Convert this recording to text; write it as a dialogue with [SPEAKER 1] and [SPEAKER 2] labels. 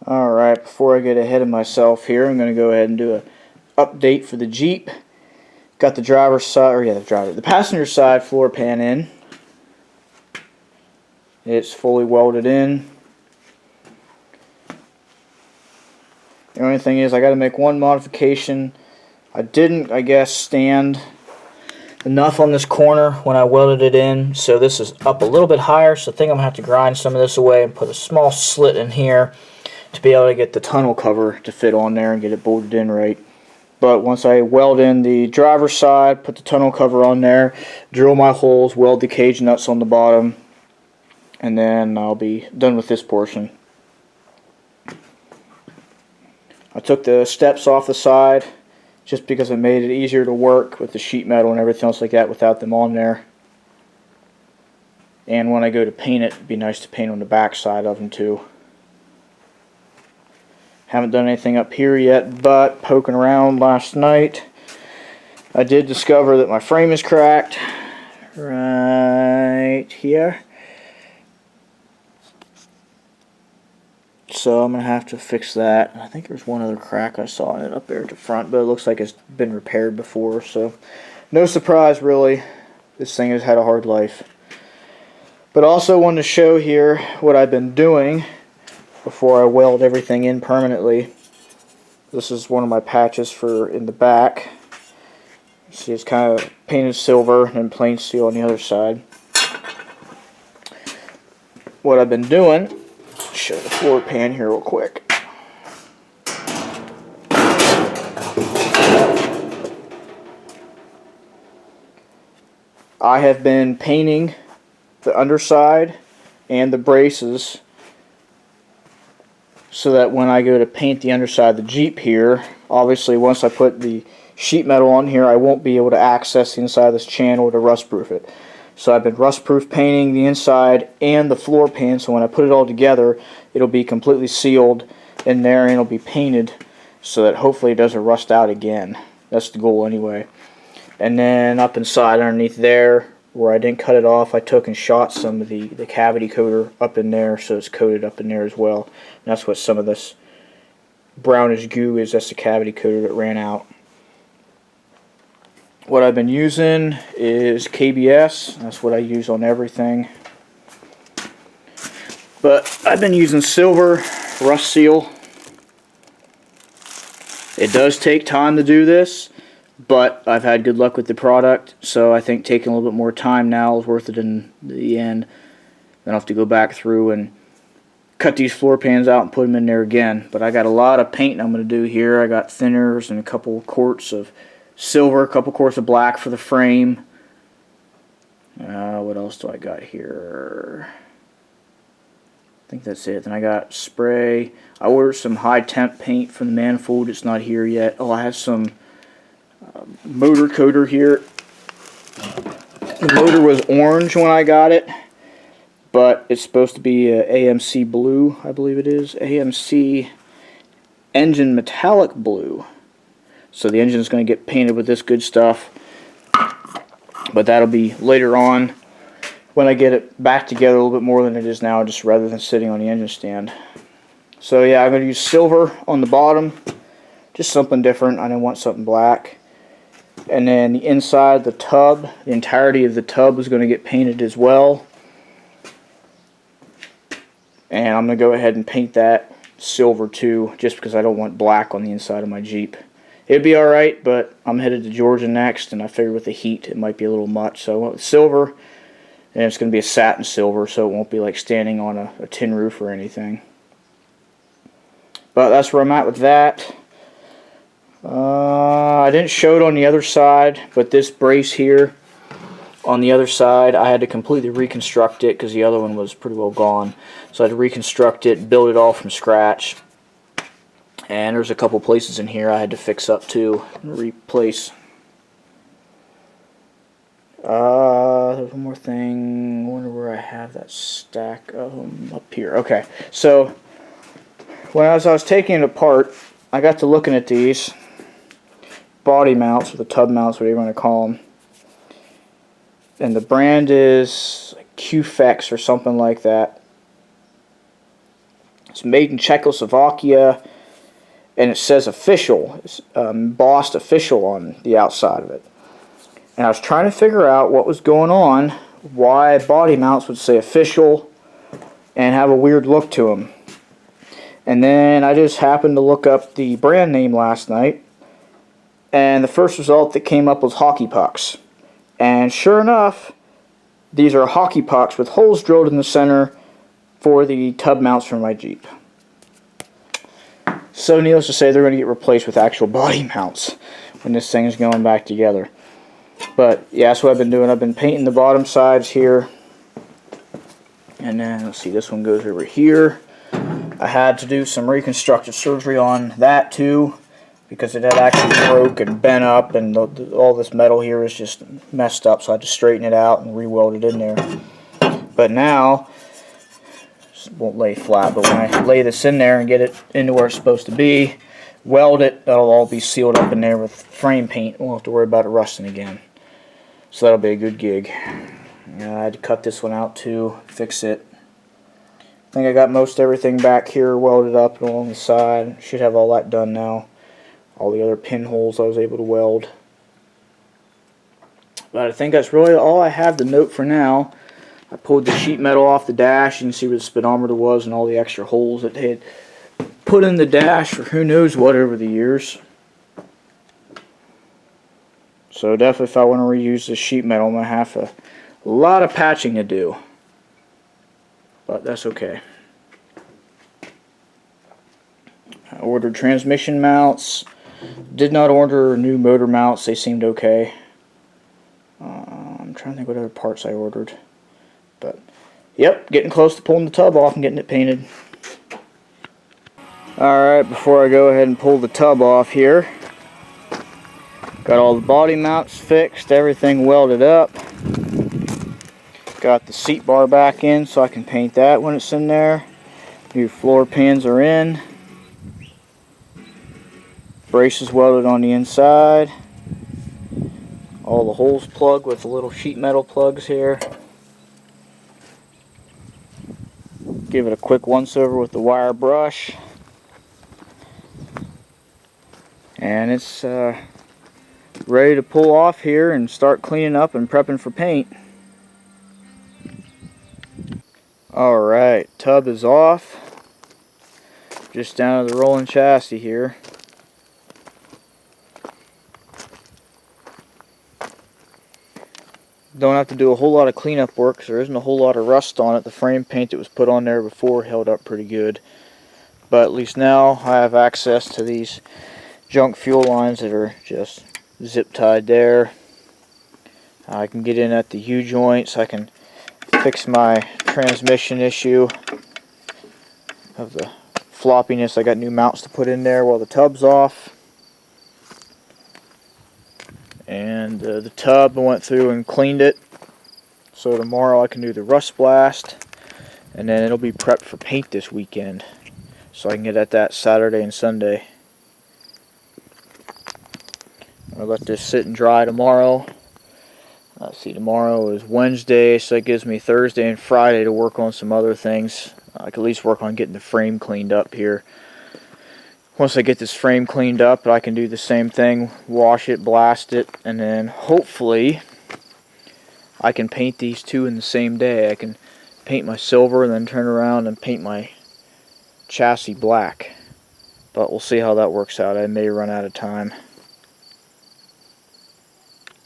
[SPEAKER 1] Alright, before I get ahead of myself here, I'm going to go ahead and do an update for the Jeep. Got the driver's side, the passenger side floor pan in. It's fully welded in. The only thing is I got to make one modification. I didn't, I guess, stand enough on this corner when I welded it in, so this is up a little bit higher, so I think I'm going to have to grind some of this away and put a small slit in here to be able to get the tunnel cover to fit on there and get it bolted in right. But once I weld in the driver's side, put the tunnel cover on there, drill my holes, weld the cage nuts on the bottom, and then I'll be done with this portion. I took the steps off the side just because it made it easier to work with the sheet metal and everything else like that without them on there. And when I go to paint it, it'd be nice to paint on the back side of them too. Haven't done anything up here yet, but poking around last night, I did discover that my frame is cracked right here. So I'm going to have to fix that. I think there's one other crack I saw in it up there at the front, but it looks like it's been repaired before, so no surprise really. This thing has had a hard life. But also wanted to show here what I've been doing before I weld everything in permanently. This is one of my patches for in the back. See, it's kind of painted silver and plain steel on the other side. What I've been doing, show the floor pan here real quick. I have been painting the underside and the braces so that when I go to paint the underside of the Jeep here, obviously once I put the sheet metal on here, I won't be able to access the inside of this channel to rust proof it. So I've been rust proof painting the inside and the floor pan, so when I put it all together, it'll be completely sealed in there and it'll be painted so that hopefully it doesn't rust out again. That's the goal anyway. And then up inside underneath there, where I didn't cut it off, I took and shot some of the cavity coater up in there, so it's coated up in there as well. And that's what some of this brownish goo is. That's the cavity coater that ran out. What I've been using is KBS. That's what I use on everything. But I've been using silver rust seal. It does take time to do this, but I've had good luck with the product, so I think taking a little bit more time now is worth it in the end. Then I'll have to go back through and cut these floor pans out and put them in there again. But I got a lot of painting I'm going to do here. I got thinners and a couple quarts of silver, a couple quarts of black for the frame. What else do I got here? I think that's it. Then I got spray. I ordered some high temp paint from the manifold. It's not here yet. Oh, I have some motor coater here. The motor was orange when I got it, but it's supposed to be AMC blue, I believe it is. AMC engine metallic blue. So the engine is going to get painted with this good stuff, but that'll be later on when I get it back together a little bit more than it is now, just rather than sitting on the engine stand. So yeah, I'm going to use silver on the bottom, just something different. I didn't want something black. And then the inside, the tub, the entirety of the tub is going to get painted as well. And I'm going to go ahead and paint that silver too, just because I don't want black on the inside of my Jeep. It'd be alright, but I'm headed to Georgia next, and I figured with the heat it might be a little much. So I went with silver, and it's going to be a satin silver, so it won't be like standing on a tin roof or anything. But that's where I'm at with that. I didn't show it on the other side, but this brace here on the other side, I had to completely reconstruct it because the other one was pretty well gone. So I had to reconstruct it, build it all from scratch. And there's a couple places in here I had to fix up too and replace. There's one more thing. I wonder where I have that stack of them up here. Okay, so as I was taking it apart, I got to looking at these body mounts, or the tub mounts, whatever you want to call them. And the brand is QFX or something like that. It's made in Czechoslovakia, and it says official. It's embossed official on the outside of it. And I was trying to figure out what was going on, why body mounts would say official and have a weird look to them. And then I just happened to look up the brand name last night, and the first result that came up was hockey pucks. And sure enough, these are hockey pucks with holes drilled in the center for the tub mounts for my Jeep. So needless to say, they're going to get replaced with actual body mounts when this thing is going back together. But yeah, that's what I've been doing. I've been painting the bottom sides here. And then, let's see, this one goes over here. I had to do some reconstructive surgery on that too, because it had actually broke and bent up, and all this metal here is just messed up, so I had to straighten it out and re-weld it in there. But now, it won't lay flat, but when I lay this in there and get it into where it's supposed to be, weld it, that'll all be sealed up in there with frame paint. Won't have to worry about it rusting again. So that'll be a good gig. Yeah, I had to cut this one out too, fix it. I think I got most everything back here welded up along the side. Should have all that done now. All the other pinholes I was able to weld. But I think that's really all I have to note for now. I pulled the sheet metal off the dash. You can see where the speedometer was and all the extra holes that they had put in the dash for who knows what over the years. So definitely if I want to reuse this sheet metal, I'm going to have a lot of patching to do. But that's okay. I ordered transmission mounts. Did not order new motor mounts. They seemed okay. I'm trying to think what other parts I ordered. But, yep, getting close to pulling the tub off and getting it painted. Alright, before I go ahead and pull the tub off here, got all the body mounts fixed, everything welded up. Got the seat bar back in so I can paint that when it's in there. New floor pins are in. Braces welded on the inside. All the holes plugged with the little sheet metal plugs here. Give it a quick once over with the wire brush. And it's ready to pull off here and start cleaning up and prepping for paint. Alright, tub is off. Just down to the rolling chassis here. Don't have to do a whole lot of cleanup work because there isn't a whole lot of rust on it. The frame paint that was put on there before held up pretty good. But at least now I have access to these junk fuel lines that are just zip tied there. I can get in at the U-joints. I can fix my transmission issue of the floppiness. I got new mounts to put in there while the tub's off. And the tub, I went through and cleaned it. So tomorrow I can do the rust blast. And then it'll be prepped for paint this weekend. So I can get at that Saturday and Sunday. I'll let this sit and dry tomorrow. Let's see, tomorrow is Wednesday, so that gives me Thursday and Friday to work on some other things. I can at least work on getting the frame cleaned up here. Once I get this frame cleaned up, I can do the same thing, wash it, blast it, and then hopefully I can paint these two in the same day. I can paint my silver and then turn around and paint my chassis black. But we'll see how that works out. I may run out of time.